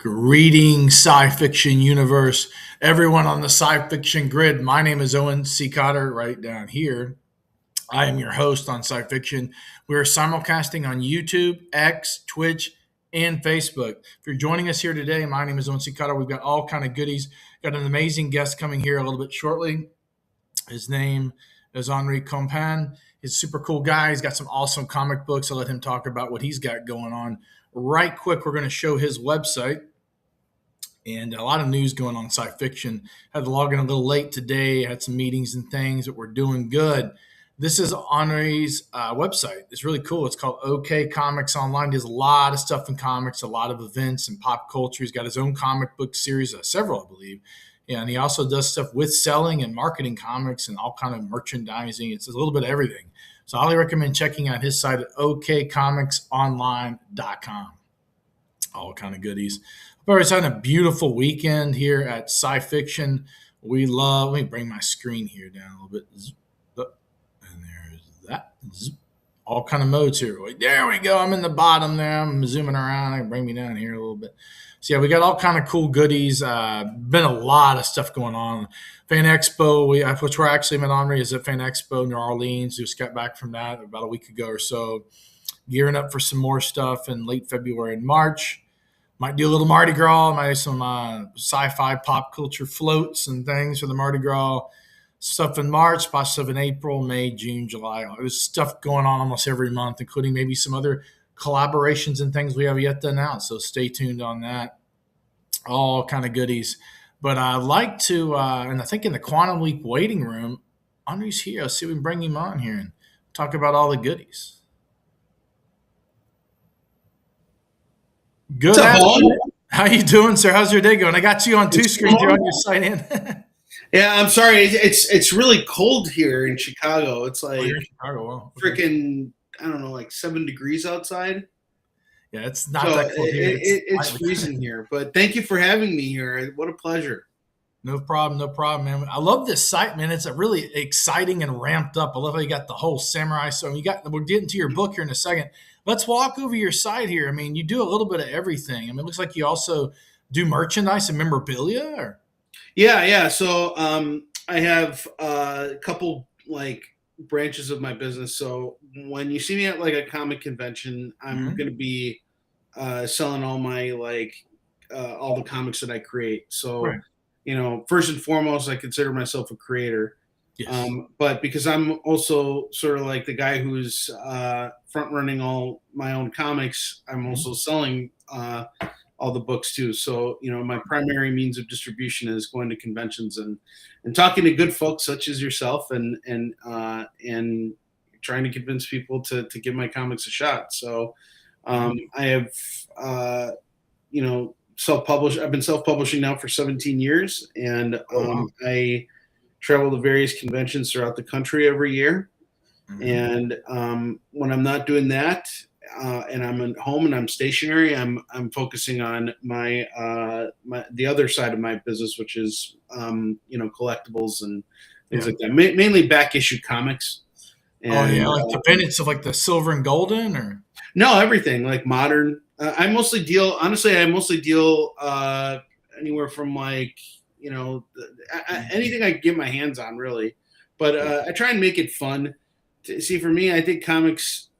Greetings, SciFiction universe. Everyone on the SciFiction grid. My name is Owen C. Cotter, right down here. I am your host on SciFiction. We are simulcasting on YouTube, X, Twitch, and Facebook. If you're joining us here today, my name is Owen C. Cotter. We've got all kind of goodies. Got an amazing guest coming here a little bit shortly. His name is Onrie Kompan. He's a super cool guy. He's got some awesome comic books. I'll let him talk about what he's got going on. Right quick, we're going to show his website. And a lot of news going on in SciFiction. Had to log in a little late today. Had some meetings and things, but we're doing good. This is Onrie's website. It's really cool. It's called OK Comics Online. He does a lot of stuff in comics, a lot of events and pop culture. He's got his own comic book series, several, I believe. And he also does stuff with selling and marketing comics and all kind of merchandising. It's a little bit of everything. So I highly recommend checking out his site at okcomicsonline.com. All kind of goodies. Everybody's having a beautiful weekend here at SciFiction. Let me bring my screen here down a little bit. And there's that. All kind of modes here. There we go. I'm in the bottom there. I'm zooming around. I can bring me down here a little bit. So yeah, we got all kind of cool goodies. Been a lot of stuff going on. Fan Expo, which we're actually met Onrie, is at Fan Expo New Orleans. Just got back from that about a week ago or so. Gearing up for some more stuff in late February and March. Might do a little Mardi Gras, might do some sci-fi pop culture floats and things for the Mardi Gras. Stuff in March, stuff in April, May, June, July. There's stuff going on almost every month, including maybe some other collaborations and things we have yet to announce. So stay tuned on that. All kind of goodies. But I'd like to, and I think in the Quantum Leap waiting room, Onrie's here. Let's see if we can bring him on here and talk about all the goodies. Good afternoon. How you doing, sir? How's your day going? I got you on two screens here on your site in. Yeah, I'm sorry. It's really cold here in Chicago. It's like freaking, I don't know, like 7 degrees outside. Yeah, it's not that cold here. It's freezing here. But thank you for having me here. What a pleasure. No problem, man. I love this site, man. It's a really exciting and ramped up. I love how you got the whole samurai. So we're getting to your book here in a second. Let's walk over your site here. I mean, you do a little bit of everything. I mean, it looks like you also do merchandise and memorabilia. Or? Yeah. So I have a couple like branches of my business. So when you see me at like a comic convention, I'm going to be selling all my all the comics that I create. So. Right. You know, first and foremost, I consider myself a creator. Yes. But because I'm also sort of like the guy who's front running all my own comics, I'm also selling all the books too. So, you know, my primary means of distribution is going to conventions and talking to good folks such as yourself and trying to convince people to give my comics a shot. So I have, self-published. I've been self-publishing now for 17 years, and I travel to various conventions throughout the country every year. And when I'm not doing that, and I'm at home and I'm stationary, I'm focusing on my the other side of my business, which is collectibles and things like that. Mainly back issue comips. And, like the pennants of like the silver and golden, or no, everything like modern. I mostly deal anywhere from anything I can get my hands on, really. But I try and make it fun. See, for me, I think comics,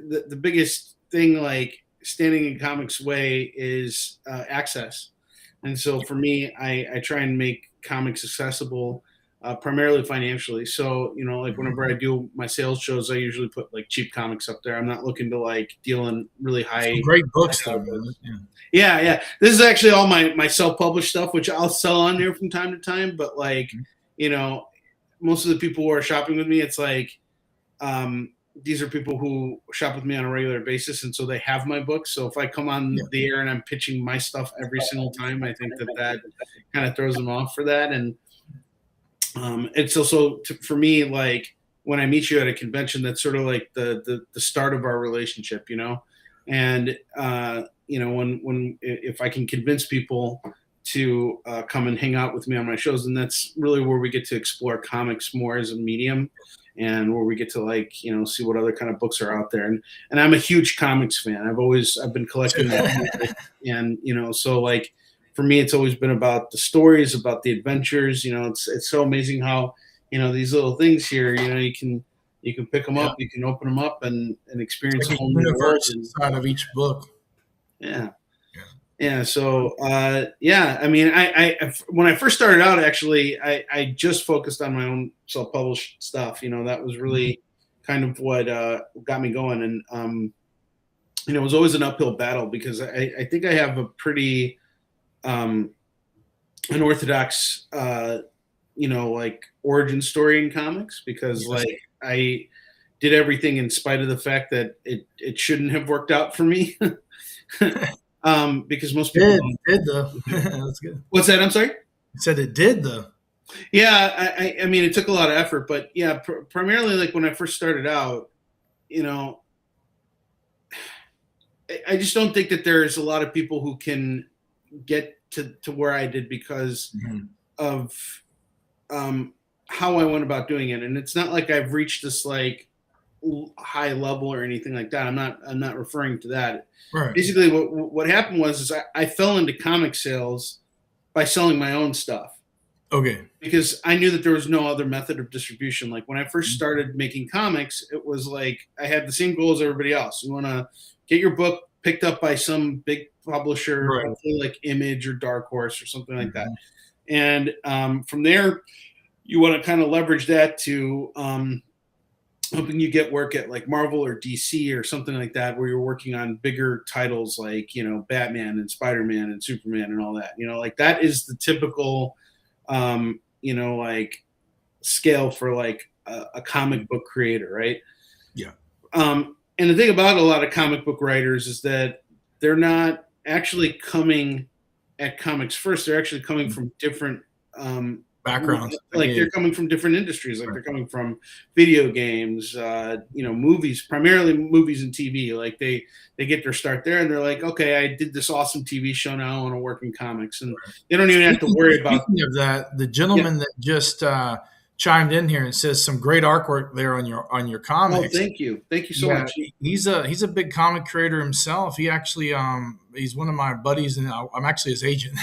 the biggest thing like standing in comics way is access. And so for me, I try and make comics accessible primarily financially. So, like whenever I do my sales shows, I usually put like cheap comics up there. I'm not looking to like deal in really high. Some great books, though. Yeah. This is actually all my self-published stuff, which I'll sell on there from time to time. But most of the people who are shopping with me, it's like these are people who shop with me on a regular basis, and so they have my books. So if I come on the air and I'm pitching my stuff every single time, I think that kind of throws them off for that. And it's also for me, like when I meet you at a convention, that's sort of like the start of our relationship, and when if I can convince people to come and hang out with me on my shows, and that's really where we get to explore comics more as a medium and where we get to like see what other kind of books are out there. And I'm a huge comics fan. I've been collecting them, and so like for me, it's always been about the stories, about the adventures. It's so amazing how these little things here. You can pick them Yeah. up, you can open them up, and experience It's a like a whole new world. universe And inside of each book. yeah. Yeah. Yeah. So, yeah, I mean, when I first started out, actually, I just focused on my own self-published stuff. That was Mhm. really kind of what got me going. And, it was always an uphill battle because I think I have a pretty um, unorthodox, like origin story in comics because, Yes. like, I did everything in spite of the fact that it shouldn't have worked out for me. Because most people Did don't. did though. That's good. What's that? I'm sorry. It said it did though. Yeah, I mean, it took a lot of effort, but yeah, primarily like when I first started out, you know, I just don't think that there's a lot of people who can get to where I did because Mhm. of um, how I went about doing it, and it's not like I've reached this like high level or anything like that. I'm not referring to that. Right. Basically, what happened was is I fell into comic sales by selling my own stuff. Okay. Because I knew that there was no other method of distribution. Like when I first Mhm. started making comics, it was like I had the same goal as everybody else. You want to get your book picked up by some big publisher, Right. hopefully like Image or Dark Horse or something like that. Mhm. And from there, you want to kind of leverage that to hoping you get work at like Marvel or DC or something like that, where you're working on bigger titles like Batman and Spider Man and Superman and all that. Like that is the typical like scale for like a comic book creator, right? Yeah. And the thing about a lot of comic book writers is that they're not actually coming at comics first. They're actually coming from different, Backgrounds. Like, like yeah. they're coming from different industries. Like Right. they're coming from video games, movies, primarily movies and TV. Like they get their start there, and they're like, okay, I did this awesome TV show. Now I want to work in comics, and they don't even have to worry about. Speaking of that, the Yeah. gentleman that just chimed in here and says some great artwork there on your Oh, comics. thank you so Yeah, much. he's a big comic creator himself. He actually he's one of my buddies, and I'm actually his agent.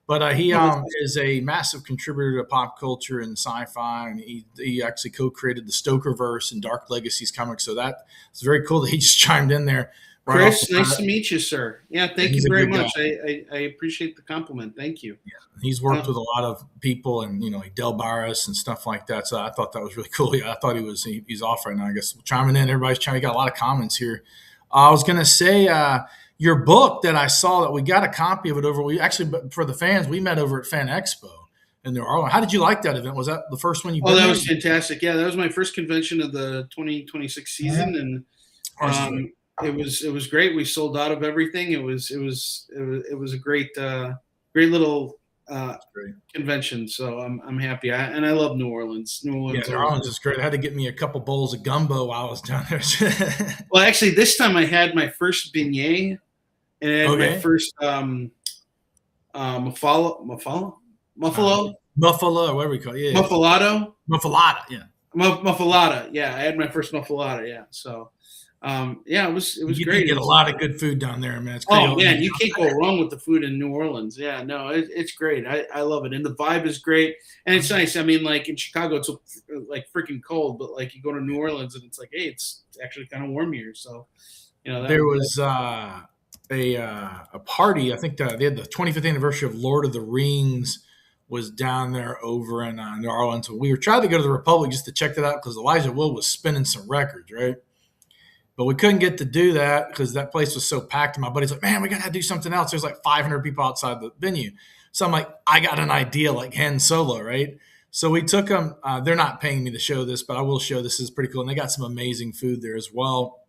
But he Oh, that's awesome. is a massive contributor to pop culture and sci-fi, and he actually co-created the Stokerverse and Dark Legacies comics. So that's very cool that he just chimed in there right off the Chris, nice bat. to meet you, sir. Yeah, Yeah, thank you he's a very good guy. much. I appreciate the compliment. Thank you. He's Uh, worked with a lot of people, and like Del Barris and stuff like that. So I thought that was really cool. Yeah, I thought he's off right now. I guess chiming in. Everybody's chiming. Got a lot of comments here. I was gonna say your book that I saw that we got a copy of it over. We actually for the fans we met over at Fan Expo in New Orleans. How did you like that event? Was that the first one you've oh, been that there? was fantastic. Yeah, that was my first convention of the 2026 season, and Ours is right. it was great. We sold out of everything. It was a great little Great. convention. So I'm happy. And I love New Orleans. New Yeah, Orleans New always. Orleans is great. I had to get me a couple bowls of gumbo while I was down there. Well, actually, this time I had my first beignet, and I had my Okay. first Uh, muffalo, Buffalo, or whatever we call it. Yeah. muffalado. Muffalata. Yeah. Muffalata, yeah, I had my first muffalata, yeah. So, yeah, it was You did great. get a lot of good food down there, man. It's Oh crazy. man, you can't go wrong with the food in New Orleans. Yeah, no, it's great. I love it, and the vibe is great, and it's nice. I mean, like in Chicago, it's like freaking cold, but like you go to New Orleans, and it's like, hey, it's actually kind of warm here. So, There was a party. I think they had the 25th anniversary of Lord of the Rings was down there over in New Orleans. We were trying to go to the Republic just to check that out because Elijah Wood was spinning some records, right? But we couldn't get to do that because that place was so packed. And my buddy's like, man, we got to do something else. There's like 500 people outside the venue. So I'm like, I got an idea like Han Solo, right? So we took them. They're not paying me to show this, but I will show this. Is pretty cool. And they got some amazing food there as well.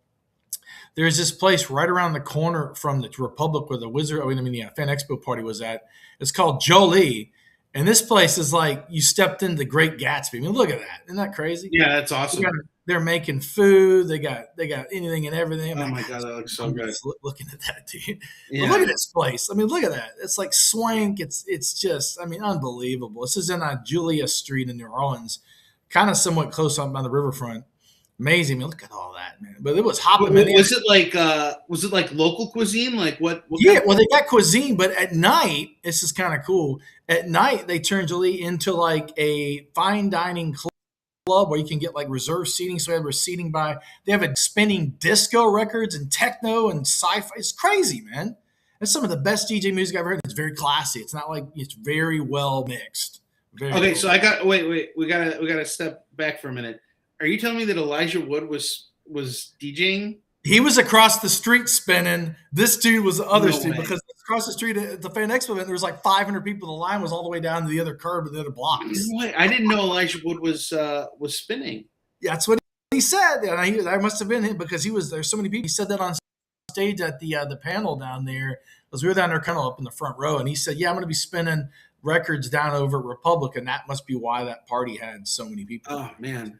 There's this place right around the corner from the Republic where the Fan Expo party was at. It's called Jolie. And this place is like you stepped into the Great Gatsby. I mean, look at that. Isn't that crazy? yeah, that's They got, awesome. they're making food. They got anything and everything. I'm Oh like, my god, that looks so I'm good. just looking at that, dude. But look Yeah, at this place. I mean, look at that. It's like swank. It's just, I mean, unbelievable. This is in Julia Street in New Orleans. kind of somewhat close on the riverfront. Amazing. I mean, look at all that, man. But it was hopping, man. Was it like local cuisine? Like what Yeah, well, they got cuisine, but at night, this is kind of cool. At night, they turned Jolie into like a fine dining club where you can get like reserved seating. So they have seating by. They have a spinning disco records and techno and sci-fi. It's crazy, man. That's some of the best DJ music I've ever heard. It's very classy. It's not like it's very well mixed. Okay, so I got wait. We gotta step back for a minute. Are you telling me that Elijah Wood was DJing? He was across the street spinning. This dude was the other dude because across the street at the Fan Expo event, there was like 500 people. The line was all the way down to the other curb and the other blocks. I didn't know Elijah Wood was spinning. Yeah, that's what he said. And I must have been him because there's so many people. He said that on stage at the panel down there because we were down there kind of up in the front row. And he said, yeah, I'm going to be spinning records down over at Republic. And that must be why that party had so many people. Oh, man.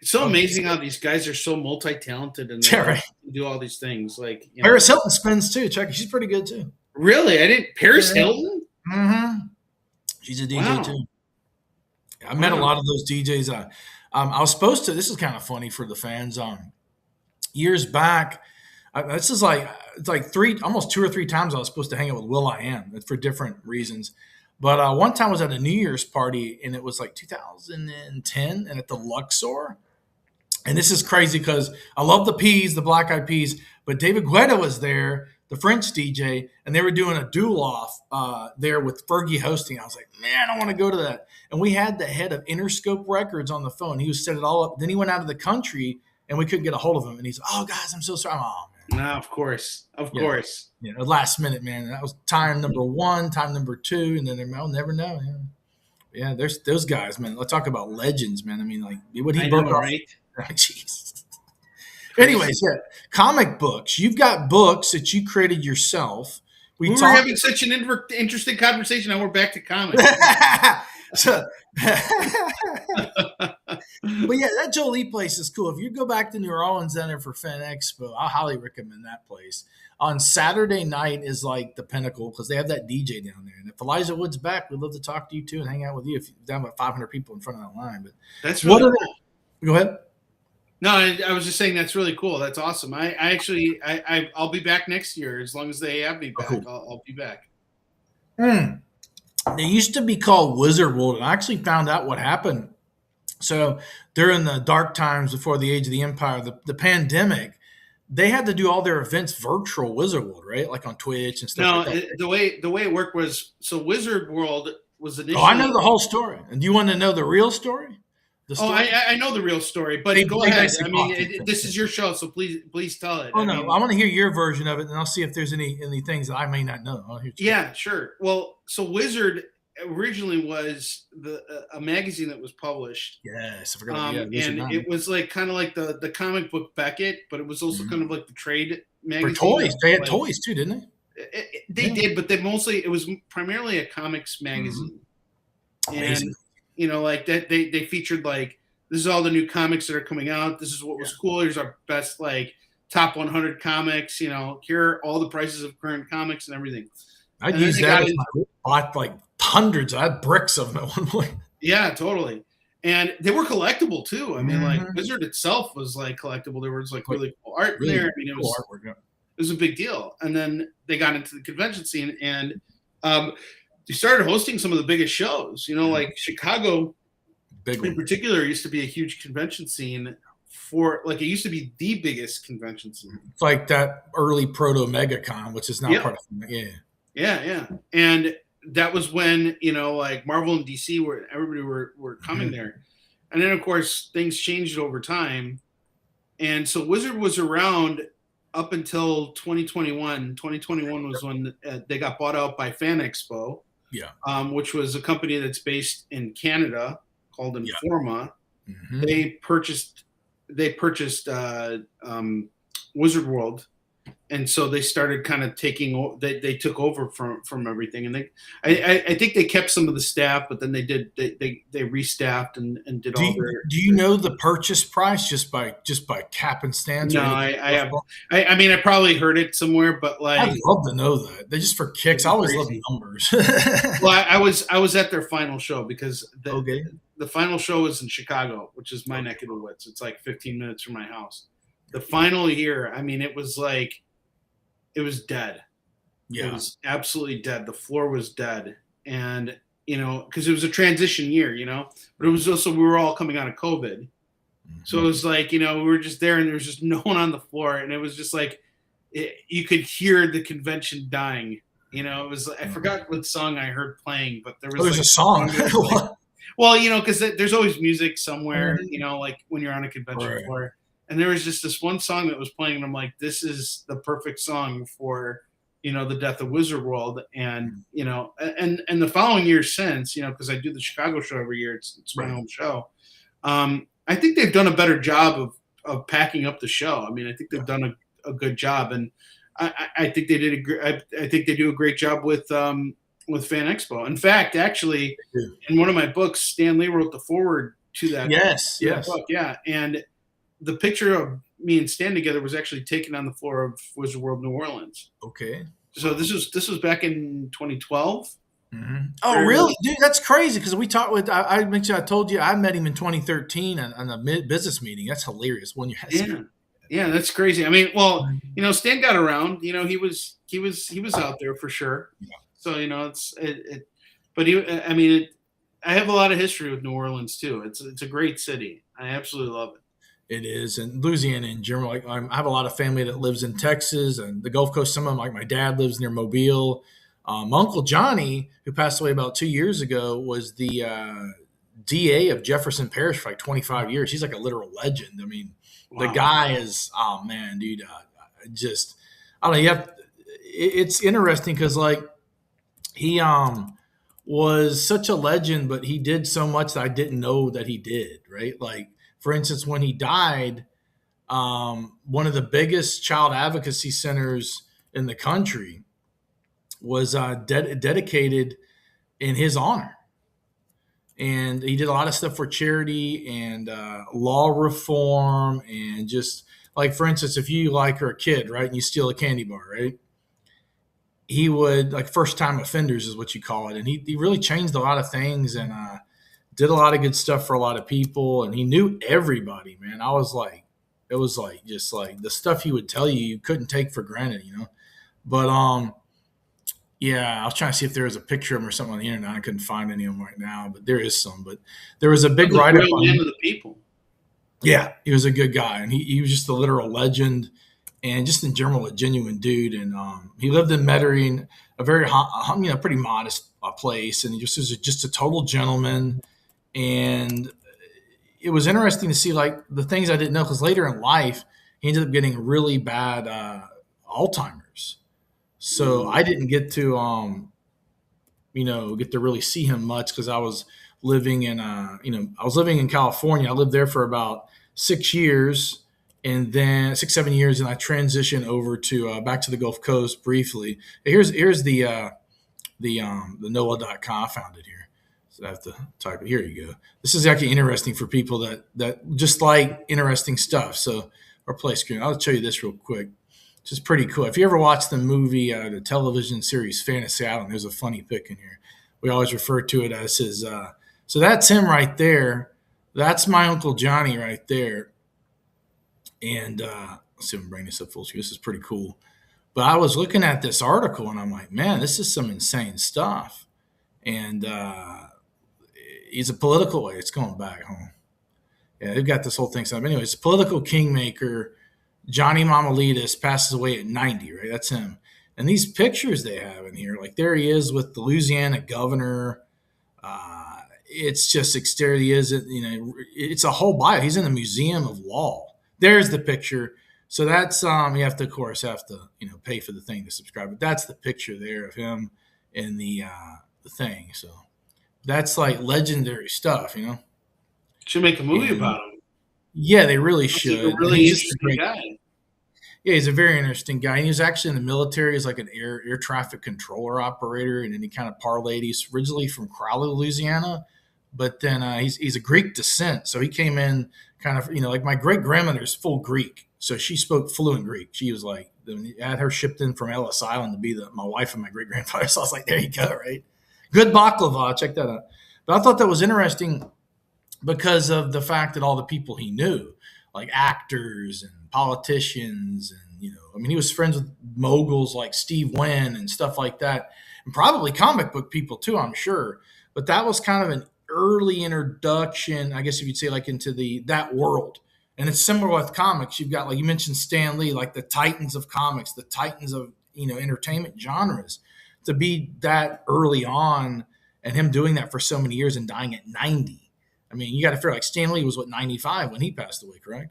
It's so amazing how these guys are so multi-talented and they do all these things. Like Paris Hilton spins too. Check, she's pretty good too. Really, I didn't. Paris Hilton. Mm-hmm. She's a DJ too. I met a lot of those DJs. I was supposed to. This is kind of funny for the fans. Years back, this is like it's like almost 2 or 3 times I was supposed to hang out with will.i.am for different reasons. But one time I was at a New Year's party and it was like 2010 and at the Luxor. And this is crazy because I love the Peas, the Black Eyed Peas, but David Guetta was there, the French DJ, and they were doing a duel-off there with Fergie hosting. I was like, man, I want to go to that. And we had the head of Interscope Records on the phone. He was set it all up. Then he went out of the country, and we couldn't get a hold of him. And he's like, oh, guys, I'm so sorry. Oh, man. No, of course. Of course. Yeah, last minute, man. That was time number 1, time number 2, and then I'll never know. Yeah, there's those guys, man. Let's talk about legends, man. I mean, like, what he broke off. Right? Jeez. Anyways, comic books. You've got books that you created yourself. We were having such an interesting conversation. Now we're back to comics. But yeah, that Jolie place is cool. If you go back to New Orleans down there for Fan Expo, I highly recommend that place. On Saturday night is like the pinnacle because they have that DJ down there. And if Elijah Wood's back, we'd love to talk to you too and hang out with you if you're down about 500 people in front of that line. But that's really cool. Go ahead. No, I was just saying that's really cool. That's awesome. I'll be back next year as long as they have me back. Oh, cool. I'll be back. They used to be called Wizard World, and I actually found out what happened. So during the dark times before the age of the empire, the pandemic, they had to do all their events virtual Wizard World, right? Like on Twitch and stuff. No, like that. The way it worked was Wizard World was initially. Oh, I know the whole story. And do you want to know the real story? I know the real story, but go ahead. I mean, this is your show, so please tell it. Oh, no, I want to hear your version of it, and I'll see if there's any things that I may not know. Yeah, sure. Well, so Wizard originally was a magazine that was published. Yes, I forgot. And it was like kind of like the comic book Beckett, but it was also kind of like the trade magazine. For toys, they had toys too, didn't they? They did, but it was primarily a comics magazine. Amazing. And like that they featured like, this is all the new comics that are coming out. This is what was cool. Here's our best like top 100 comics. Here are all the prices of current comics and everything. I'd use that. I bought like hundreds. I had bricks of them at one point. Yeah, totally. And they were collectible too. I mean, like Wizard itself was like collectible. There was like really cool art in there. I mean, it was a big deal. And then they got into the convention scene and they started hosting some of the biggest shows. Like Chicago in particular used to be a huge convention scene for like, it used to be the biggest convention scene. It's like that early proto MegaCon, which is now part of it. Yeah. And that was when, like Marvel and DC everybody were coming there. And then of course things changed over time. And so Wizard was around up until 2021. 2021 was when they got bought out by Fan Expo. Yeah. Which was a company that's based in Canada called Informa. Yeah. They purchased Wizard World, and so they started kind of they took over from everything. And I think they kept some of the staff, but then they restaffed and did all their. Do you know the purchase price just by cap and stance? No, I mean, I probably heard it somewhere, but like I'd love to know that. They just for kicks. I always love numbers. Well, I was at their final show because the final show was in Chicago, which is my neck of the woods. It's like 15 minutes from my house. The final year, I mean, it was like it was dead. It Yeah. was absolutely dead. The floor was dead, and because it was a transition year, but it was also we were all coming out of COVID, so it was like we were just there, and there was just no one on the floor, and it was just like you could hear the convention dying. It was I forgot what song I heard playing, but there was There's like a song. well, because there's always music somewhere, like when you're on a convention floor. And there was just this one song that was playing, and I'm like, this is the perfect song for, the death of Wizard World. And, and the following year since, because I do the Chicago show every year, it's my home show. I think they've done a better job of packing up the show. I mean, I think they've done a good job. And I think they did I think they do a great job with Fan Expo. In fact, actually, in one of my books, Stan Lee wrote the foreword to that. Yes. Book. Yeah. And the picture of me and Stan together was actually taken on the floor of Wizard World New Orleans. Okay. So this was back in 2012. Mm-hmm. Oh, really, dude? That's crazy. Because we talked with I mentioned I told you I met him in 2013 on a business meeting. That's hilarious. When you yeah, that's crazy. I mean, well, Stan got around. He was out there for sure. Yeah. So but I have a lot of history with New Orleans too. It's a great city. I absolutely love it. It is, and Louisiana in general. Like I have a lot of family that lives in Texas and the Gulf Coast. Some of them, like my dad, lives near Mobile. My Uncle Johnny, who passed away about 2 years ago, was the DA of Jefferson Parish for like 25 years. He's like a literal legend. I mean, The guy is, oh man, dude, I don't know. It's interesting because like he was such a legend, but he did so much that I didn't know that he did. Right, like. For instance, when he died, one of the biggest child advocacy centers in the country was dedicated in his honor. And he did a lot of stuff for charity and law reform and just like, for instance, if you like are a kid, right, and you steal a candy bar, right, he would like first time offenders is what you call it. And he really changed a lot of things and did a lot of good stuff for a lot of people, and he knew everybody, man. It was like just like the stuff he would tell you couldn't take for granted, But yeah, I was trying to see if there was a picture of him or something on the internet. I couldn't find any of them right now, but there is some. But there was a big write-up on him. Of the people. Yeah, he was a good guy, and he was just a literal legend, and just in general a genuine dude. And he lived in Metairie, a very pretty modest place, and he just was just a total gentleman. And it was interesting to see like the things I didn't know because later in life he ended up getting really bad Alzheimer's. So I didn't get to get to really see him much because I was living in California. I lived there for about 6 years, and then 6-7 years, and I transitioned over to back to the Gulf Coast briefly. Here's the NOAA.com. I found it here. So I have to type it. Here you go. This is actually interesting for people that just like interesting stuff. So, or play screen. I'll show you this real quick. It's just pretty cool. If you ever watched the movie, the television series Fantasy Island, there's a funny pic in here. We always refer to it as his. So that's him right there. That's my Uncle Johnny right there. And let's see if I can bring this up full screen. This is pretty cool. But I was looking at this article and I'm like, man, this is some insane stuff. And he's a political way. It's going back home. Yeah, they've got this whole thing. So, anyways, political kingmaker Johnny Mamalides passes away at 90. Right, that's him. And these pictures they have in here, like there he is with the Louisiana governor. It's just exterior. He is, it's a whole bio. He's in the Museum of Law. There's the picture. So that's you have to, of course, pay for the thing to subscribe. But that's the picture there of him in the thing. So. That's like legendary stuff, Should make a movie about him. Yeah, they really should. He's a really interesting guy. Yeah, he's a very interesting guy. He was actually in the military as like an air traffic controller operator, and then he kind of parlayed. He's originally from Crowley, Louisiana, but then he's a Greek descent, so he came in kind of like my great grandmother's full Greek, so she spoke fluent Greek. She was like, I had her shipped in from Ellis Island to be my wife and my great grandfather. So I was like, there you go, right? Good baklava. Check that out. But I thought that was interesting because of the fact that all the people he knew, like actors and politicians, and I mean, he was friends with moguls like Steve Wynn and stuff like that, and probably comic book people too, I'm sure. But that was kind of an early introduction, I guess if you'd say, like into that world. And it's similar with comics. You've got, like you mentioned, Stan Lee, like the titans of comics, the titans of entertainment genres. To be that early on, and him doing that for so many years and dying at 90. I mean, you got to figure, like, Stan Lee was, what, 95 when he passed away, correct?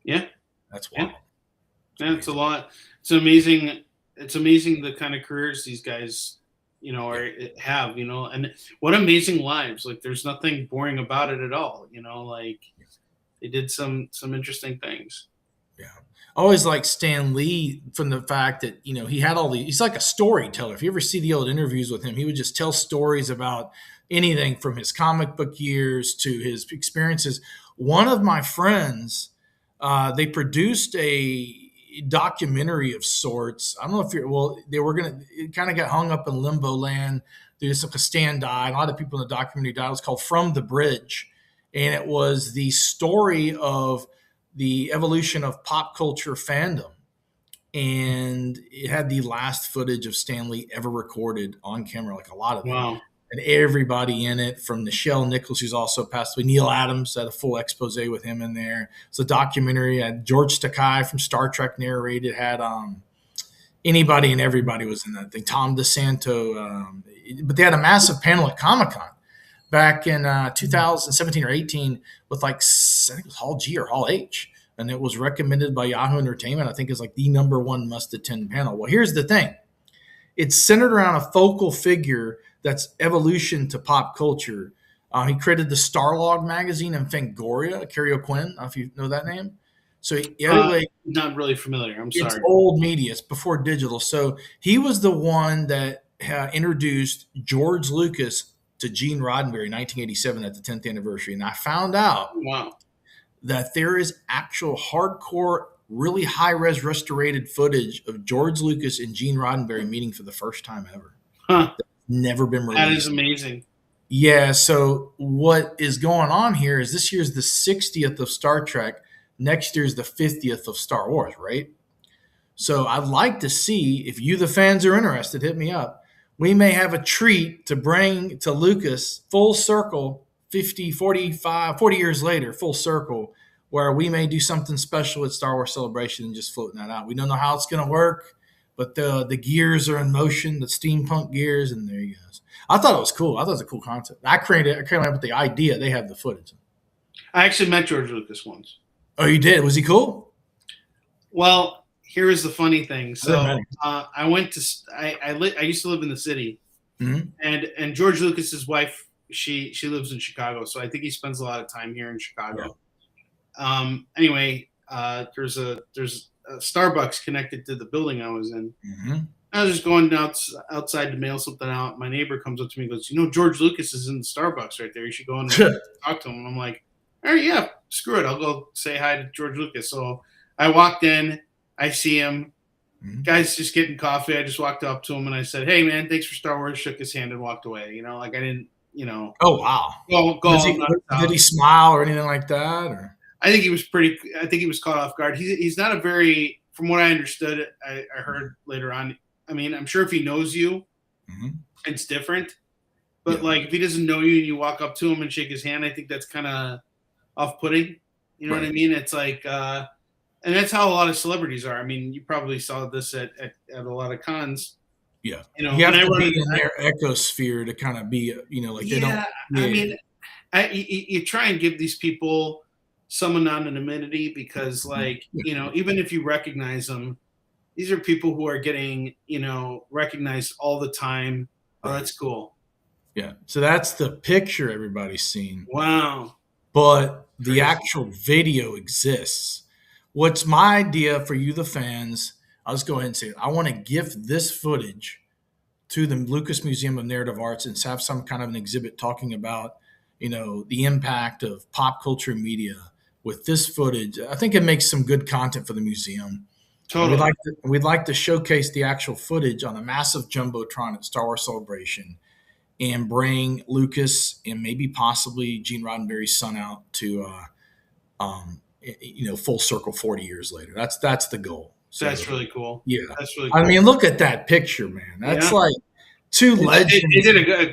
Yeah. That's Yeah. wild. Yeah, it's a lot. It's amazing. It's amazing the kind of careers these guys, have, and what amazing lives. Like, there's nothing boring about it at all. Like they did some interesting things. Yeah. I always like Stan Lee from the fact that, he had he's like a storyteller. If you ever see the old interviews with him, he would just tell stories about anything from his comic book years to his experiences. One of my friends, they produced a documentary of sorts. I don't know if they were going to, it kind of got hung up in limbo land. There's like a Stan died. A lot of people in the documentary died. It was called From the Bridge. And it was the story of the evolution of pop culture fandom. And it had the last footage of Stan Lee ever recorded on camera, like a lot of them. Wow. And everybody in it, from Nichelle Nichols, who's also passed away, Neil Adams had a full expose with him in there. It's a documentary. Had George Takei from Star Trek narrated. Had anybody and everybody was in that thing. Tom DeSanto. But they had a massive panel at Comic-Con back in 2017 or 18 with, like, I think it was Hall G or Hall H. And it was recommended by Yahoo Entertainment. I think it's like the #1 must-attend panel. Well, here's the thing. It's centered around a focal figure that's evolution to pop culture. He created the Starlog magazine and Fangoria, Kerry O'Quinn. I don't know if you know that name. So Not really familiar. I'm sorry. It's old media. It's before digital. So he was the one that introduced George Lucas to Gene Roddenberry in 1987 at the 10th anniversary. And I found out that there is actual hardcore, really high-res restorated footage of George Lucas and Gene Roddenberry meeting for the first time ever. Huh. Never been released. That is amazing. Yeah, so what is going on here is this year's the 60th of Star Trek. Next year's the 50th of Star Wars, right? So I'd like to see, if you, the fans, are interested, hit me up. We may have a treat to bring to Lucas full circle 50, 45, 40 years later, full circle, where we may do something special at Star Wars Celebration and just floating that out. We don't know how it's going to work, but the gears are in motion, the steampunk gears, and there you go. I thought it was cool. I thought it was a cool concept. I came up with the idea. They have the footage. I actually met George Lucas once. Oh, you did? Was he cool? Well, here is the funny thing. So I went to I used to live in the city, and George Lucas's wife, she lives in Chicago, so I think he spends a lot of time here in Chicago. Yeah. Anyway, there's a Starbucks connected to the building I was in. Mm-hmm. I was just going outside to mail something out. My neighbor comes up to me and goes, George Lucas is in the Starbucks right there. You should go and talk to him. And I'm like, all right, yeah, screw it. I'll go say hi to George Lucas. So I walked in. I see him. Mm-hmm. Guy's just getting coffee. I just walked up to him and I said, hey, man, thanks for Star Wars. Shook his hand and walked away. Like I didn't, Oh, wow. Did he smile or anything like that? Or? I think he was caught off guard. He's not a very, from what I understood, I heard later on, I mean, I'm sure if he knows you, it's different. But like if he doesn't know you and you walk up to him and shake his hand, I think that's kind of off-putting. You know what I mean? It's like, and that's how a lot of celebrities are. I mean, you probably saw this at a lot of cons. Yeah, you have to be in their ecosphere to kind of be, like they don't. Yeah. I mean, you try and give these people some anonymity because, like, even if you recognize them. These are people who are getting, recognized all the time. Oh, that's cool. Yeah. So that's the picture everybody's seen. Wow. But the actual video exists. What's my idea for you, the fans? I'll just go ahead and say it. I want to gift this footage to the Lucas Museum of Narrative Arts and have some kind of an exhibit talking about, the impact of pop culture media with this footage. I think it makes some good content for the museum. Totally. We'd like to showcase the actual footage on a massive jumbotron at Star Wars Celebration and bring Lucas and maybe possibly Gene Roddenberry's son out to, full circle 40 years later. That's the goal. So That's really cool. yeah, That's really I cool. mean, look at that picture, man. That's Yeah. like two legends.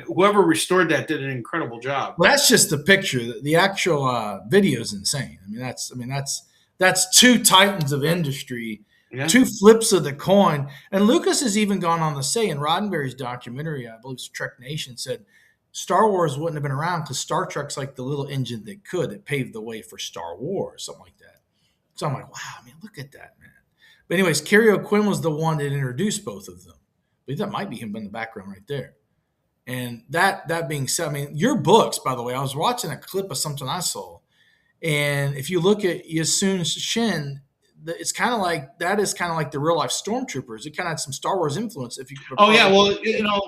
Whoever restored that did an incredible job. Well, that's just the picture. The actual video is insane. That's two titans of industry, Yeah. two flips of the coin. And Lucas has even gone on to say in Roddenberry's documentary, I believe it's Trek Nation, said Star Wars wouldn't have been around because Star Trek's like the little engine that paved the way for Star Wars, something like that. So I'm like, wow, man, look at that, man. But anyways, Kerry O'Quinn was the one that introduced both of them. I believe that might be him in the background right there. And that being said, I mean, your books, by the way, I was watching a clip of something I saw. And if you look at Soon Shin, it's kind of like the real life stormtroopers. It kind of had some Star Wars influence. Oh yeah, well,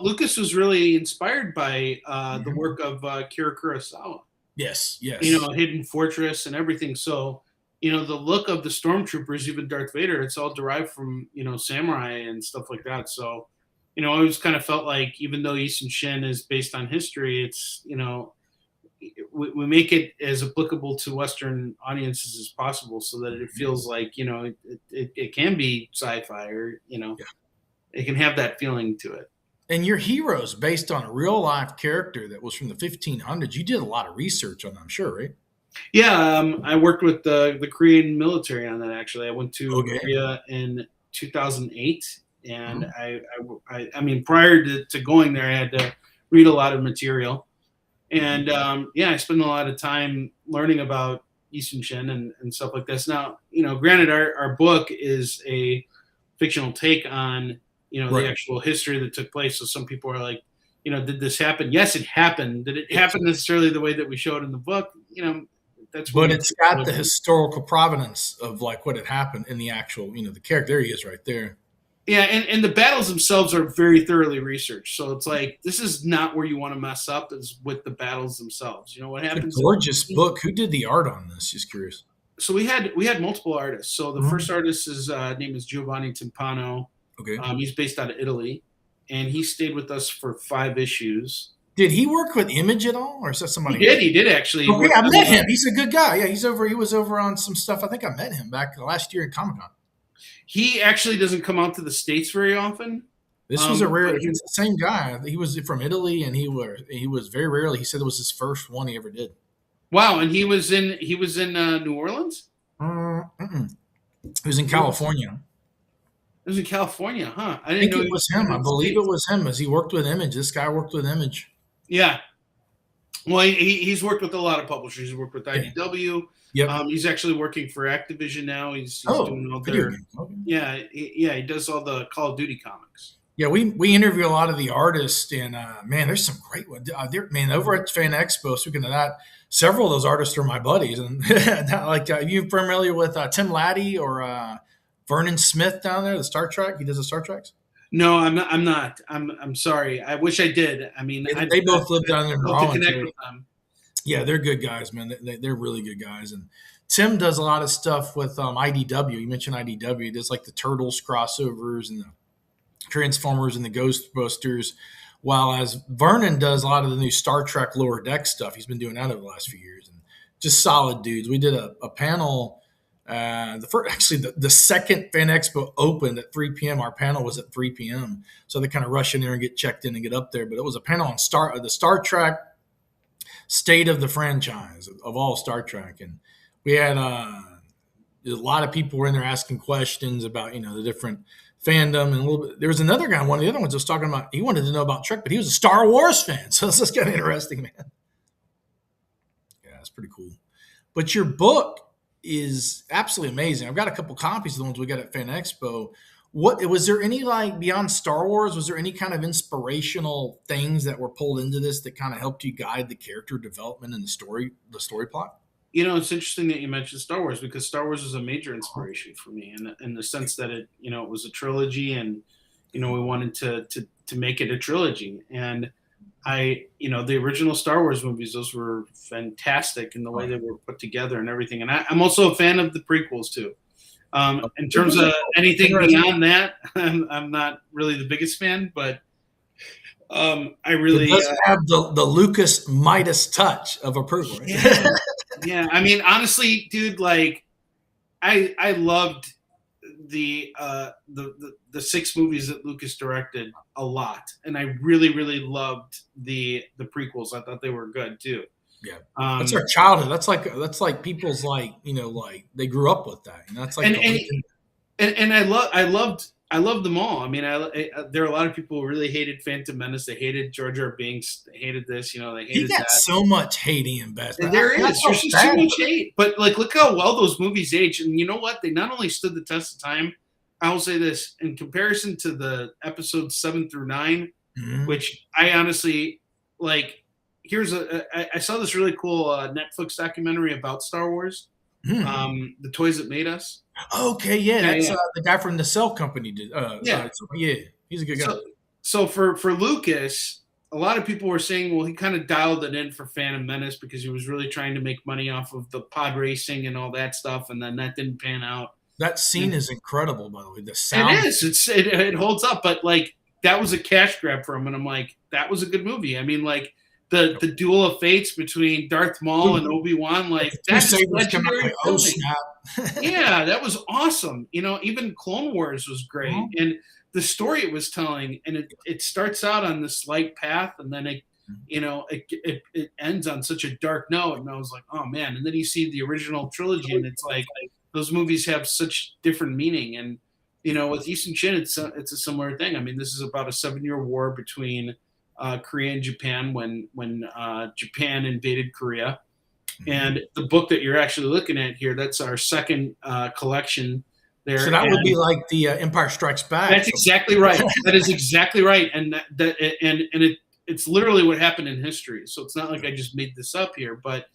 Lucas was really inspired by the work of Kira Kurosawa. Yes. Hidden Fortress and everything. So, the look of the stormtroopers, even Darth Vader, it's all derived from samurai and stuff like that. So, I always kind of felt like even though Soon Shin is based on history, it's we make it as applicable to Western audiences as possible, so that it feels like it can be sci-fi or it can have that feeling to it. And your hero's based on a real life character that was from the 1500s. You did a lot of research on that, I'm sure, right? Yeah, I worked with the Korean military on that. Actually, I went to Korea in 2008, and I mean, prior to going there, I had to read a lot of material. And I spend a lot of time learning about Soon Shin and stuff like this. Now, granted, our book is a fictional take on, the actual history that took place. So some people are like, did this happen? Yes, it happened. Did it happen necessarily the way that we showed in the book? That's. But it's got the historical provenance of like what had happened in the actual, the character. There he is, right there. Yeah, and the battles themselves are very thoroughly researched. So it's like, this is not where you want to mess up, is with the battles themselves. What happens? It's a gorgeous book. Who did the art on this? Just curious. So we had multiple artists. So the first artist name is Giovanni Timpano. Okay. He's based out of Italy, and he stayed with us for 5 issues. Did he work with Image at all, or is that somebody? He did actually. Okay, I met him. He's a good guy. Yeah, he was over on some stuff. I think I met him back last year at Comic-Con. He actually doesn't come out to the States very often. This was a rare. It's the same guy. He was from Italy, and he was very rarely. He said it was his first one he ever did. Wow, and he was in New Orleans. He was in California. It was in California, huh? I think it was him. I believe it was him, as he worked with Image. This guy worked with Image. Yeah. Well, he's worked with a lot of publishers. He's worked with IDW. Yep. He's actually working for Activision now. He's doing all their he does all the Call of Duty comics. Yeah, we interview a lot of the artists, and man, there's some great ones. Over at Fan Expo, speaking of that, several of those artists are my buddies, and like are you familiar with Tim Laddie or Vernon Smith down there, the Star Trek? He does the Star Treks. No, I'm not. I'm sorry. I wish I did. I mean, they both live down there in Raleigh. Connect with them. Yeah, they're good guys, man. They're really good guys. And Tim does a lot of stuff with IDW. You mentioned IDW. He does like the Turtles crossovers and the Transformers and the Ghostbusters, while as Vernon does a lot of the new Star Trek Lower Deck stuff. He's been doing that over the last few years. And just solid dudes. We did a panel. The second Fan Expo opened at 3 p.m. Our panel was at 3 p.m. So they kind of rush in there and get checked in and get up there. But it was a panel on the Star Trek state of the franchise of all Star Trek, and we had a lot of people were in there asking questions about the different fandom, and a little bit. There was another guy, one of the other ones, was talking about he wanted to know about Trek, but he was a Star Wars fan, so this is kind of interesting, man. Yeah, it's pretty cool. But your book is absolutely amazing. I've got a couple copies of the ones we got at Fan Expo. What was there any, like, beyond Star Wars? Was there any kind of inspirational things that were pulled into this that kind of helped you guide the character development and the story plot? It's interesting that you mentioned Star Wars, because Star Wars was a major inspiration for me in the sense that it was a trilogy, and we wanted to make it a trilogy. And the original Star Wars movies, those were fantastic in the way they were put together and everything. And I'm also a fan of the prequels too. In terms of anything beyond that, I'm not really the biggest fan, but I It really, doesn't have the Lucas Midas touch of approval. Right? yeah, yeah. I mean, honestly, dude, like I loved the six movies that Lucas directed a lot, and I really really loved the prequels. I thought they were good too. Yeah, that's Um, our childhood. That's like people's like they grew up with that. That's like and the legend. and I loved them all. I mean, there are a lot of people who really hated Phantom Menace. They hated Jar Jar Binks. They hated this. You know, they He hated got that. so much hate in best, And but there I is. felt There's just too bad much for hate. But like, look how well those movies age. And you know what? They not only stood the test of time. I will say this in comparison to the episodes 7 through 9, him. which I honestly like. I saw this really cool Netflix documentary about Star Wars, Mm. the toys that made us. Okay, yeah, Yeah, that's yeah, the guy from the Cell Company. yeah. Yeah, he's a good guy. So for Lucas, a lot of people were saying, well, he kind of dialed it in for Phantom Menace because he was really trying to make money off of the pod racing and all that stuff, and then that didn't pan out. That scene And is incredible, by the way. The it sound. is. It holds up, but like that was a cash grab for him, and I'm like, that was a good movie. I mean, like the duel of fates between Darth Maul and Obi-Wan, like Two that is sabers come out legendary like, oh filming. snap. Yeah, that was awesome. You know, even Clone Wars was great. Mhm. And the story it was telling, and it starts out on this light path, and then it ends on such a dark note. And I was like, oh man. And then you see the original trilogy, and it's like those movies have such different meaning. And with Easton Chin, it's a similar thing. I mean, this is about a 7-year war between Korea and Japan when Japan invaded Korea. And the book that you're actually looking at here, that's our second collection there. So that would And be like the Empire Strikes Back. that's exactly right. That is exactly right. And it's literally what happened in history. So it's not like I just made this up here. But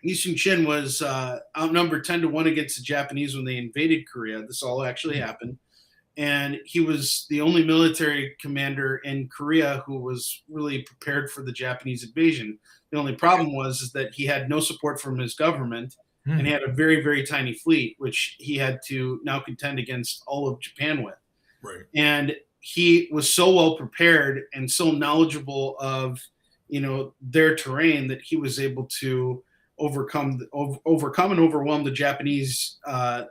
Lee Sung-shin was outnumbered 10-1 against the Japanese when they invaded Korea. This all actually happened. And he was the only military commander in Korea who was really prepared for the Japanese invasion. The only problem is that he had no support from his government, and he had a very, very tiny fleet, which he had to now contend against all of Japan with. Right. And he was so well prepared and so knowledgeable of their terrain that he was able to overcome and overwhelm the Japanese,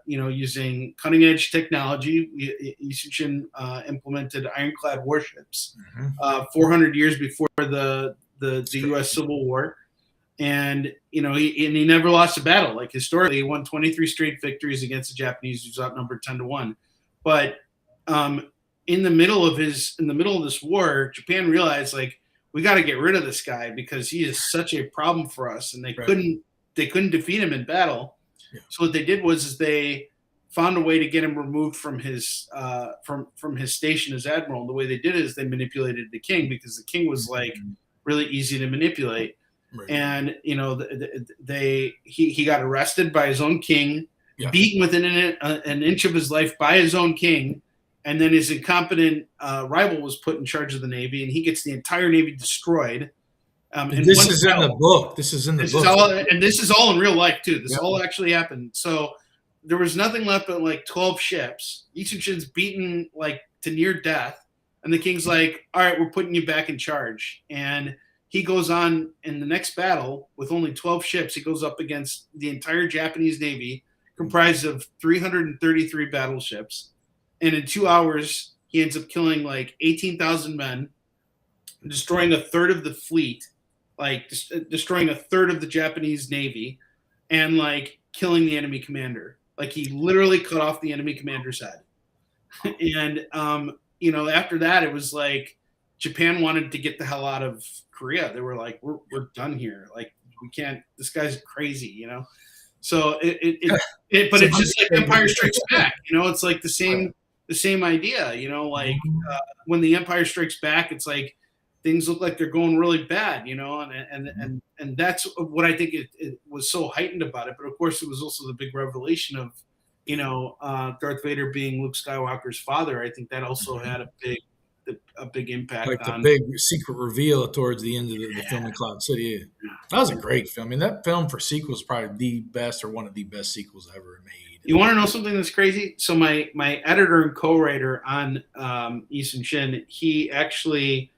using cutting edge technology. Shin implemented ironclad warships 400 years before the U.S. Civil War, and he never lost a battle. Like historically, he won 23 straight victories against the Japanese, who's outnumbered 10-1. But in the middle of this war, Japan realized like, we got to get rid of this guy because he is such a problem for us, and they couldn't defeat him in battle. Yeah. So what they did was they found a way to get him removed from his from his station as admiral. And the way they did it is they manipulated the king, because the king was like really easy to manipulate. Right. And he got arrested by his own king, beaten within an inch of his life by his own king. And then his incompetent rival was put in charge of the Navy, and he gets the entire Navy destroyed. And this is in the book. This is in the book. And this is all in real life, too. This all actually happened. So there was nothing left but like 12 ships. Easton Shin's beaten like to near death. And the king's like, all right, we're putting you back in charge. And he goes on in the next battle with only 12 ships. He goes up against the entire Japanese Navy, comprised of 333 battleships. And in 2 hours, he ends up killing like 18,000 men, destroying a third of the fleet, like destroying a third of the Japanese Navy, and like killing the enemy commander. Like he literally cut off the enemy commander's head. And after that, it was like Japan wanted to get the hell out of Korea. They were like, we're done here. Like we can't. This guy's crazy, So but it's just like Empire Strikes Back. It's like the same idea. When the Empire Strikes Back, it's like things look like they're going really bad. And that's what I think it was so heightened about it. But of course, it was also the big revelation of Darth Vader being Luke Skywalker's father. I think that also had a big impact. Like the big secret reveal towards the end of the film in Cloud City. That was a great film. I mean, that film for sequels is probably the best or one of the best sequels ever made. You want to know something that's crazy? So my editor and co-writer on Soon Shin, he actually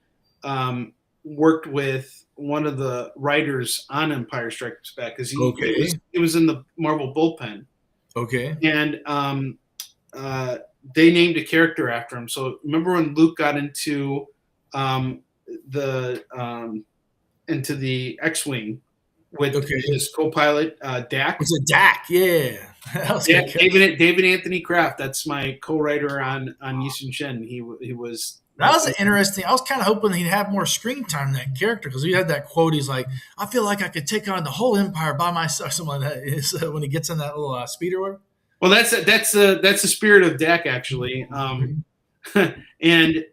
um, worked with one of the writers on Empire Strikes Back because Okay. he was in the Marvel bullpen, Okay. and uh, they named a character after him. So remember when Luke got um, the into the X-wing with Okay. his co-pilot Dak? Was it Dak? Yeah. That was Yeah, good. David Anthony Kraft. That's my co-writer on Soon Shin. He was. That was interesting. I was kind of hoping he'd have more screen time, that character, because he had that quote. He's like, "I feel like I could take on the whole empire by myself." Something like that. Is when he gets in that little speeder. Well, that's the spirit of Dak actually, and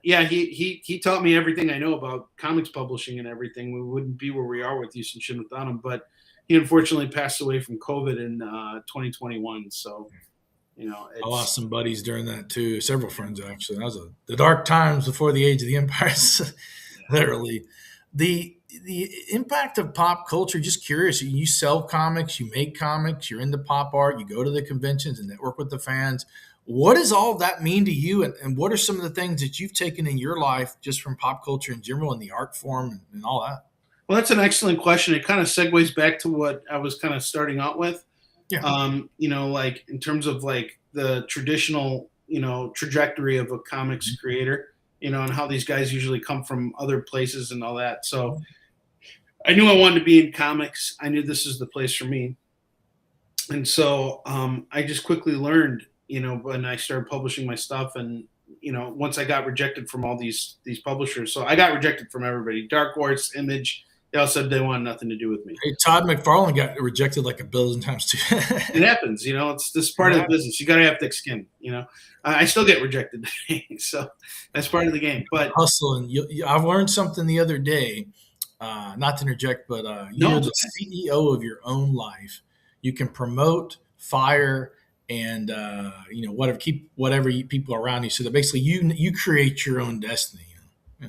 yeah, he taught me everything I know about comics publishing and everything. We wouldn't be where we are with Soon Shin without him, but he unfortunately passed away from COVID in 2021. So I lost some buddies during that too. Several friends actually. That was the dark times before the age of the empires. Literally, the impact of pop culture. Just curious. You sell comics, you make comics, you're into pop art, you go to the conventions and network with the fans. What does all of that mean to you, and what are some of the things that you've taken in your life just from pop culture in general and the art form and all that? Well, that's an excellent question. It kind of segues back to what I was kind of starting out with. Yeah. Like in terms of like the traditional, trajectory of a comics creator, and how these guys usually come from other places and all that. So I knew I wanted to be in comics. I knew this is the place for me. And so I just quickly learned, when I started publishing my stuff, and once I got rejected from all these publishers. So I got rejected from everybody. Dark Horse, Image, they all said they wanted nothing to do with me. Hey, Todd McFarlane got rejected like a billion times too. It happens, it's this part of the business. You got to have thick skin. I still get rejected today, so that's part of the game. But hustling, I've learned something the other day. Not to interject, but you're the CEO of your own life. You can promote, fire, and keep whatever people around you. So that basically you create your own destiny.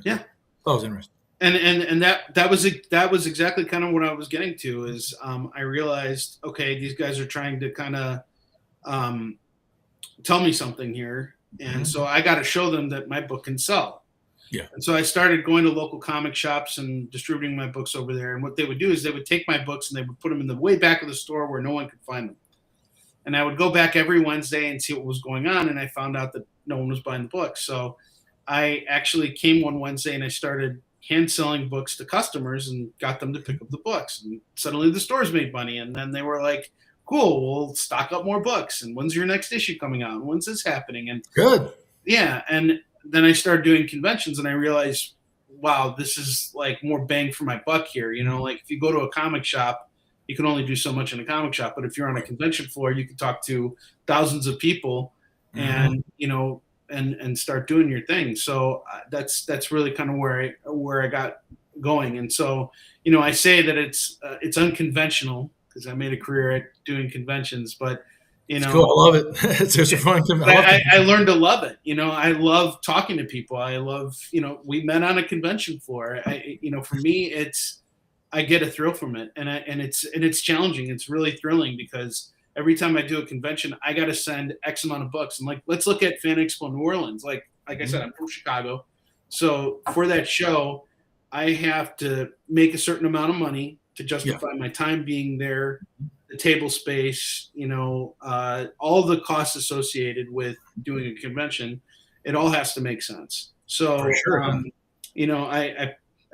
Yeah, that was interesting. And that was exactly kind of what I was getting to. Is I realized, okay, these guys are trying to kind of tell me something here, and so I got to show them that my book can sell. Yeah. And so I started going to local comic shops and distributing my books over there. And what they would do is they would take my books and they would put them in the way back of the store where no one could find them. And I would go back every Wednesday and see what was going on. And I found out that no one was buying the books. So I actually came one Wednesday and I started hand selling books to customers and got them to pick up the books. And suddenly the stores made money. And then they were like, cool, we'll stock up more books. And when's your next issue coming out? And when's this happening? And good. Yeah. And then I started doing conventions and I realized, wow, this is like more bang for my buck here. Like if you go to a comic shop, you can only do so much in a comic shop. But if you're on a convention floor, you can talk to thousands of people and, and start doing your thing. So that's really kind of where I got going. And so, I say that it's unconventional because I made a career at doing conventions, but it's cool. I love it. It's just fun. I learned to love it. I love talking to people. I love, we met on a convention floor. For me, I get a thrill from it, and it's challenging. It's really thrilling because every time I do a convention, I got to send X amount of books. And like, let's look at Fan Expo New Orleans. Like I said, I'm from Chicago, so for that show, I have to make a certain amount of money to justify my time being there. The table space, all the costs associated with doing a convention, it all has to make sense. So,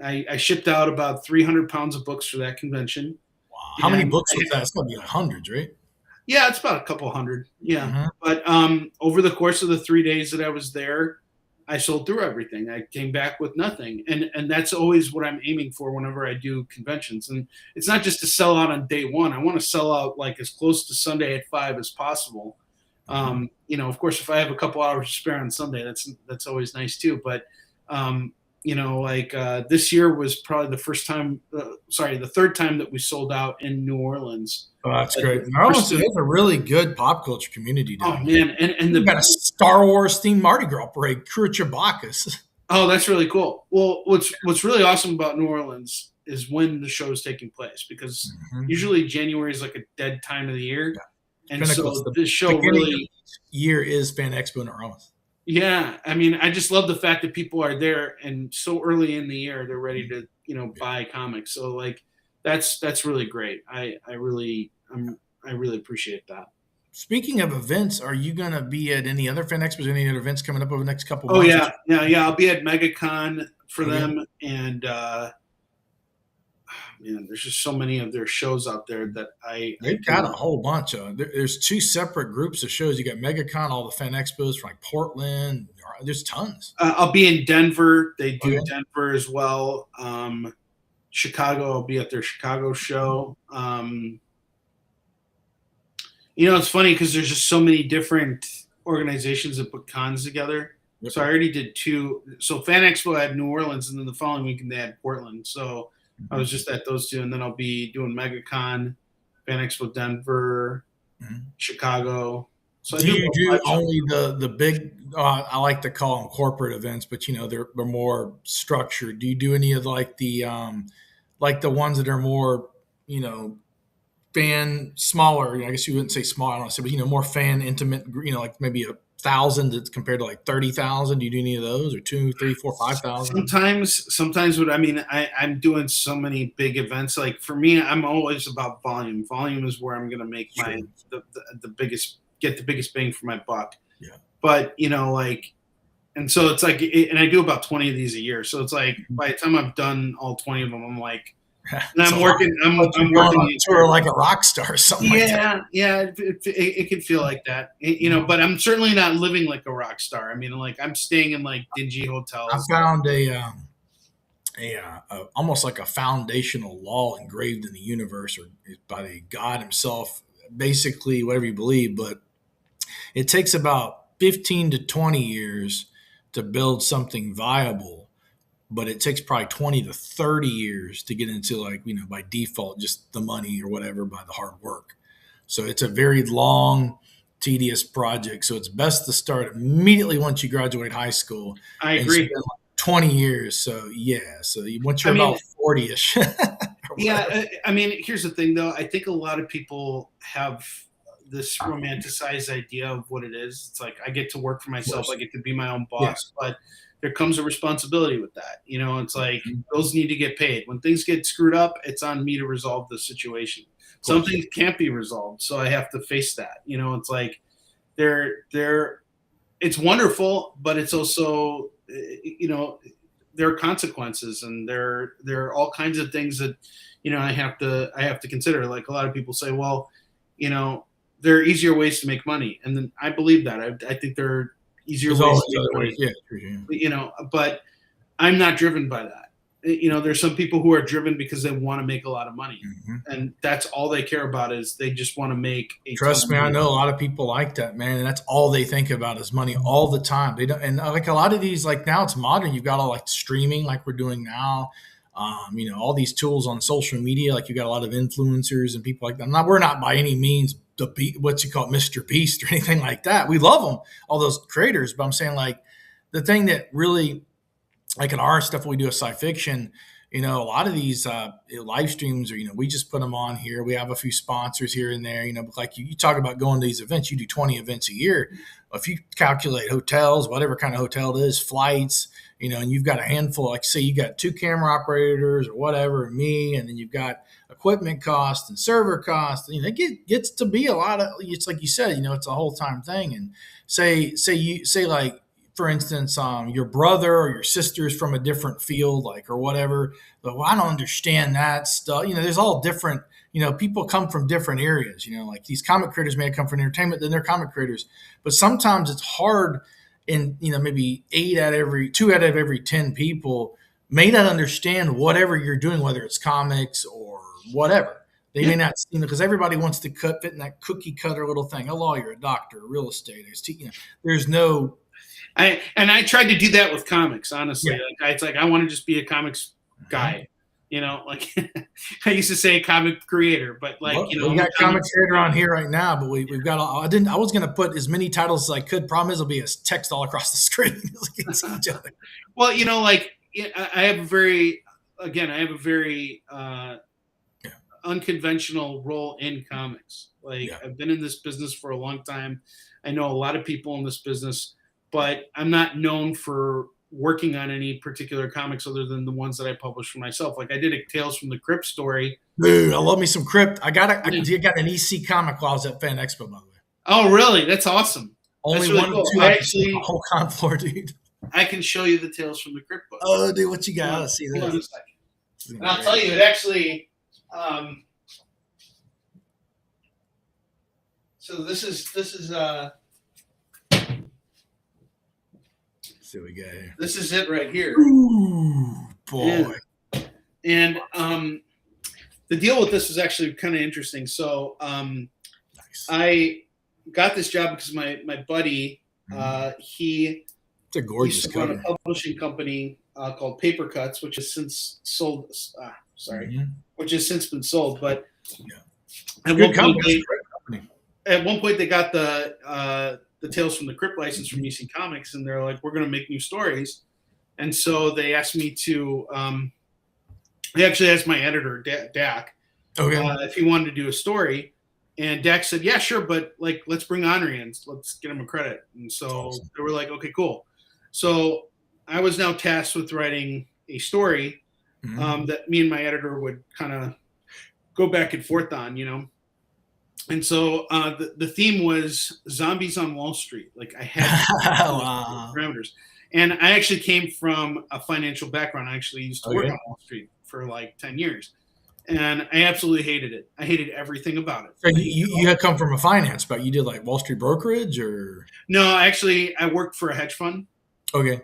I shipped out about 300 pounds of books for that convention. Wow. How many books was that? It's going to be like hundreds, right? Yeah, it's about a couple hundred. Yeah. But over the course of the 3 days that I was there, I sold through everything. I came back with nothing. And that's always what I'm aiming for whenever I do conventions. And it's not just to sell out on day one. I want to sell out like as close to Sunday at 5 as possible. Of course, if I have a couple hours to spare on Sunday, that's always nice too. But, this year was probably the third time that we sold out in New Orleans. Oh, that's great. New Orleans is a really good pop culture community down there. Man, and you got a Star Wars themed Mardi Gras parade, Crew Chewbacca's. Oh, that's really cool. Well, what's really awesome about New Orleans is when the show is taking place, because usually January is like a dead time of the year. And Pinnacles. so The this show beginning of really, each year is Fan Expo in Orleans. yeah, I mean, I just love the fact that people are there and so early in the year they're ready to, Yeah. buy comics. So like that's really great. I really appreciate that. Speaking of events, are you going to be at any other Fan Expos, any other events coming up over the next couple Oh months? yeah, yeah, yeah. I'll be at MegaCon for Okay. them, and man, there's just so many of their shows out there that I They've got a do. whole bunch of. There's two separate groups of shows. You got MegaCon, all the Fan Expos from like Portland. There's tons. I'll be in Denver. They do Okay. Denver as well. Chicago. I'll be at their Chicago show. It's funny because there's just so many different organizations that put cons together. Yep. So I already did two. So Fan Expo had New Orleans, and then the following weekend they had Portland. So I was just at those two, and then I'll be doing MegaCon, Fan Expo Denver, Mhm. Chicago. So I Do do you a do bunch of. only the big? I like to call them corporate events, but they're more structured. Do you do any of like the ones that are more you know fan smaller? I guess you wouldn't say small, I don't know, but more fan intimate. Like maybe 1,000 that's compared to like 30,000. Do you do any of those, or 2, 3, 4, 5,000? Sometimes what I mean, I'm doing so many big events. Like for me, I'm always about volume. Volume is where I'm going to make Sure. the biggest, get the biggest bang for my buck. Yeah. But like, and so it's like, and I do about 20 of these a year. So it's like by the time I've done all 20 of them, I'm like, and It's a I'm lot. working, Like I'm you're going working on the tour entire. like a rock star or something like that. Yeah, it can feel like that, but I'm certainly not living like a rock star. I mean, like I'm staying in like dingy I hotels. found almost like a foundational law engraved in the universe, or by the God Himself. Basically, whatever you believe, but it takes about 15 to 20 years to build something viable, but it takes probably 20 to 30 years to get into, like, by default, just the money or whatever, by the hard work. So it's a very long, tedious project. So it's best to start immediately once you graduate high school I and agree. spend like 20 years. So yeah, once I you're mean, about 40ish or yeah, whatever. I mean, here's the thing though. I think a lot of people have this romanticized idea of what it is. It's like I get to work for Of myself, I course. get to be my own Yeah. boss, but there comes a responsibility with that. It's like Mhm. those need to get paid. When things get screwed up, it's on me to resolve the situation. Of Some course. things can't be resolved, so I have to face that. It's like they're it's wonderful, but it's also there are consequences, and there are all kinds of things that I have to consider. Like a lot of people say, well, you know, there are easier ways to make money, and then I believe that. I think there are easier There's ways always to make other ways. money, Yeah. For sure. but I'm not driven by that. There's some people who are driven because they want to make a lot of money, Mhm. and that's all they care about is they just want to make a ton Trust of me, I money. know a lot of people like that, man, and that's all they think about is money all the time. They don't, and like a lot of these, like now it's modern. You've got all like streaming, like we're doing now. All these tools on social media, like you got a lot of influencers and people like that. We're not by any means what you call Mr. Beast or anything like that. We love them, all those creators, but I'm saying like the thing that really, like in our stuff we do at SciFiction, a lot of these live streams are, we just put them on here. We have a few sponsors here and there, like you talk about going to these events, you do 20 events a year. If you calculate hotels, whatever kind of hotel it is, flights, and you've got a handful, like say you got 2 camera operators or whatever, and me, and then you've got equipment costs and server costs, it gets to be a lot of, it's like you said, it's a whole time thing. And say like, for instance, your brother or your sister's from a different field, like, or whatever. But, well, I don't understand that stuff. There's all different. People come from different areas. Like these comic creators may come from entertainment, then they're comic creators. But sometimes it's hard. In maybe 2 out of every 10 people may not understand whatever you're doing, whether it's comics or whatever. They Yeah. may not, because everybody wants to fit in that cookie cutter little thing. A lawyer, a doctor, a real estate. There's no. I tried to do that with comics, honestly. Yeah. Like it's like I want to just be a comics guy, like I used to say comic creator, but like Well, we got comic creator on here right now, but we've got. I was going to put as many titles as I could. Problem is, it'll be a text all across the screen. We can see each other. Well, like I have a very Yeah. unconventional role in comics. Like Yeah. I've been in this business for a long time. I know a lot of people in this business, but I'm not known for working on any particular comics other than the ones that I publish for myself. Like I did a Tales from the Crypt story. Dude, I love me some Crypt. I Yeah. got an EC comic while I was at Fan Expo, by the way. Oh, really? That's awesome. Only That's really one or cool. two I've seen the whole con floor, dude. I can show you the Tales from the Crypt book. Oh, dude, what you got? Hold on, Let's see hold on a this. second. And I'll tell you, it actually. So this is Let's see what we got here. this is it right here. Ooh, boy. And the deal with this is actually kind of interesting. So Nice. I got this job because my buddy he It's a gorgeous used to run cover. a publishing company called Paper Cuts, which has since sold. Which has since been sold. But at Good one point, company. Company. at one point they got the Tales from the Crypt license from EC Comics, and they're like, we're going to make new stories. And so they asked me to they actually asked my editor Dak if he wanted to do a story, and Dak said, yeah, sure, but like let's bring Onrie in, let's get him a credit. And so they were like, okay, cool. So I was now tasked with writing a story that me and my editor would kind of go back and forth on, you know. And so the theme was zombies on Wall Street. Like I had parameters. And I actually came from a financial background. I actually used to work on Wall Street for like 10 years. And I absolutely hated it. I hated everything about it. So you had come from a finance, but you did like Wall Street brokerage or? No, actually, I worked for a hedge fund. Okay.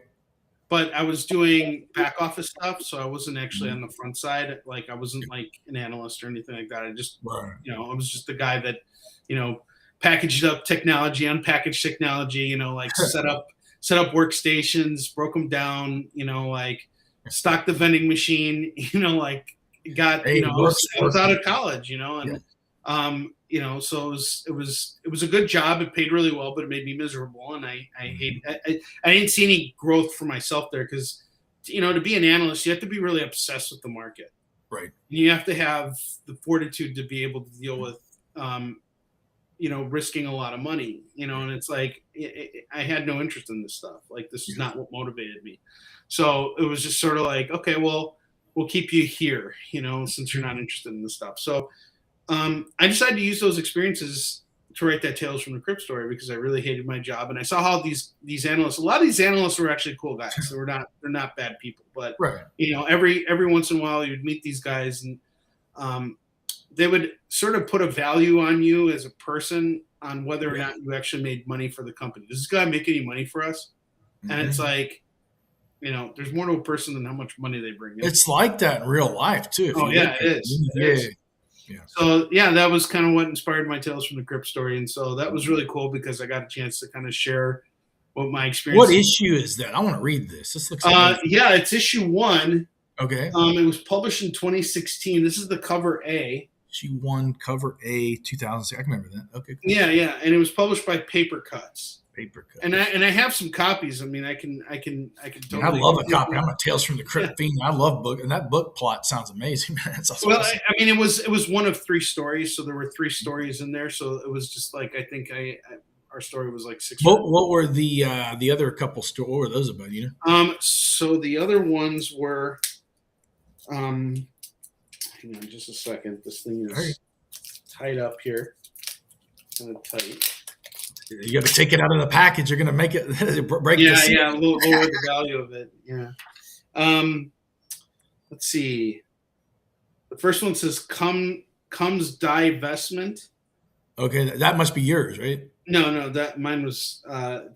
But I was doing back office stuff, so I wasn't actually on the front side. Like I wasn't like an analyst or anything like that. I just, you know, I was just the guy that, you know, packaged up technology, unpackaged technology, you know, like set up workstations, broke them down, you know, like stocked the vending machine, you know, like got, you know, I was out of college, you know, and you know, so it was a good job. It paid really well, but it made me miserable, and I didn't see any growth for myself there because, you know, to be an analyst, you have to be really obsessed with the market, right? You have to have the fortitude to be able to deal with, you know, risking a lot of money, you know, and it's like I had no interest in this stuff. Like this is not what motivated me. So it was just sort of like, okay, well, we'll keep you here, you know, since you're not interested in this stuff. So I decided to use those experiences to write that Tales from the Crypt story because I really hated my job, and I saw how these analysts, a lot of these analysts were actually cool guys. They're not bad people, but you know, every once in a while you'd meet these guys, and they would sort of put a value on you as a person on whether or not you actually made money for the company. Does this guy make any money for us? And it's like, you know, there's more to a person than how much money they bring in. It's like that in real life too. It is. Yeah. So yeah, that was kind of what inspired my Tales from the Crypt story, and so that was really cool because I got a chance to kind of share what my experience. What issue is that? I want to read this. This looks. Yeah, it's issue 1. Okay. It was published in 2016. This is the cover A. Issue 1, cover A, 2006. I can remember that. Okay. Cool. Yeah, and it was published by Paper Cuts. Paper Cuts. And I have some copies. I mean, I can. Totally, I love a copy. I'm a Tales from the Crypt fiend. I love book, and that book plot sounds amazing, man. It's awesome. Well, I mean, it was one of 3 stories, so there were 3 stories in there. So it was just like I think our story was like 6. What were the other couple stories? What were those about? You know. So the other ones were. Hang on, just a second. This thing is tied up here. Kind of tight. You got to take it out of the package. You're going to make it break. Yeah, lower the value of it. Yeah. Let's see. The first one says comes divestment. Okay, that must be yours, right? No, that mine was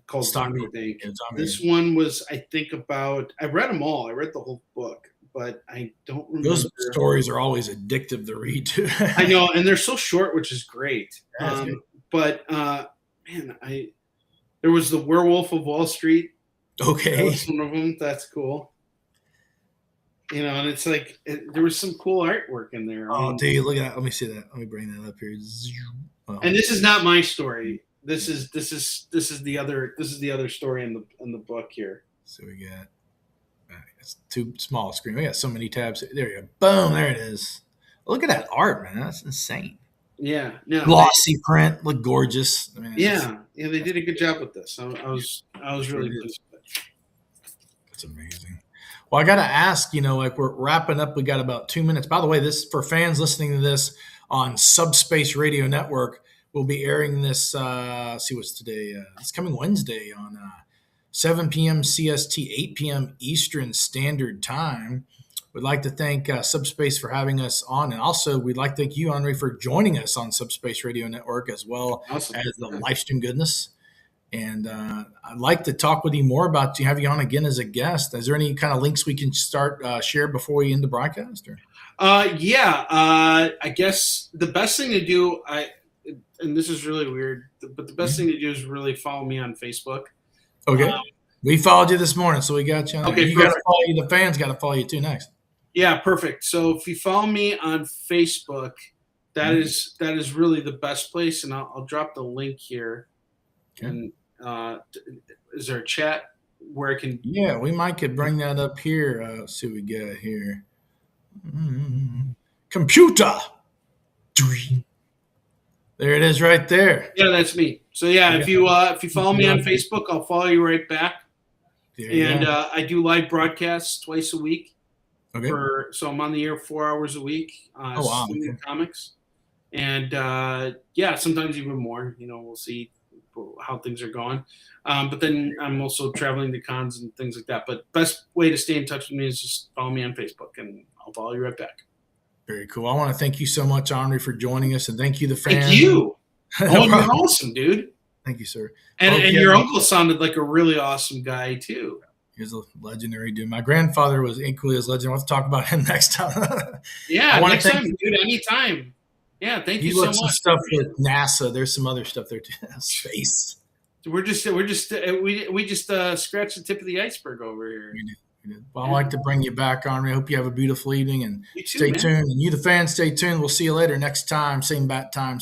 called Zombie Bank. This one was, I think, about. I read them all. I read the whole book, but I don't remember. Those stories are always addictive to read too. I know, and they're so short, which is great. But man, there was the Werewolf of Wall Street. Okay, that was one of them. That's cool. You know, and it's like there was some cool artwork in there. Dude, look at that. Let me see that. Let me bring that up here. And this is not my story. This is the other story in the book here. So we got it's too small screen. We got so many tabs. There you go. Boom. There it is. Look at that art, man. That's insane. Yeah, no, Glossy print, look gorgeous. I mean, yeah, they did a good job with this. I was sure really did. pleased with it. That's amazing. Well, I got to ask, like we're wrapping up. We got about 2 minutes. By the way, this for fans listening to this on Subspace Radio Network. We'll be airing this. See what's today? It's coming Wednesday on 7 p.m. CST, 8 p.m. Eastern Standard Time. We'd like to thank Subspace for having us on, and also we'd like to thank you, Onrie, for joining us on Subspace Radio Network as well Awesome. as the Yeah. Livestream goodness. And I'd like to talk with you more about have you on again as a guest. Is there any kind of links we can start share before we end the broadcast? Or? I guess the best thing to do, and this is really weird, but the best thing to do is really follow me on Facebook. Okay. We followed you this morning, so we got you on there. Okay, You got to follow you. The fans got to follow you too next. Yeah, perfect. So if you follow me on Facebook, that is really the best place, and I'll drop the link here. Okay. And is there a chat where I can? Yeah, we might could bring that up here. Let's see what we got here. Computer. There it is, right there. Yeah, that's me. So yeah, if you follow me on Facebook, I'll follow you right back. And I do live broadcasts twice a week. Okay. So I'm on the air 4 hours a week. Streaming comics, and sometimes even more. We'll see how things are going. But then I'm also traveling to cons and things like that. But best way to stay in touch with me is just follow me on Facebook, and I'll follow you right back. Very cool. I want to thank you so much, Onrie, for joining us, and thank you, the fans. Thank you. Oh, you're awesome, dude. Thank you, sir. And your uncle sounded like a really awesome guy too. He's a legendary dude. My grandfather was equally as legendary. We'll talk about him next time. Yeah, next time, dude. Anytime. Yeah, thank you so much. Some stuff with NASA. There's some other stuff there too. Space. We just scratched the tip of the iceberg over here. We did. Well, I'd like to bring you back, Onrie. I hope you have a beautiful evening, and You too, stay man. tuned. And you, the fans, stay tuned. We'll see you later next time. Same bat time.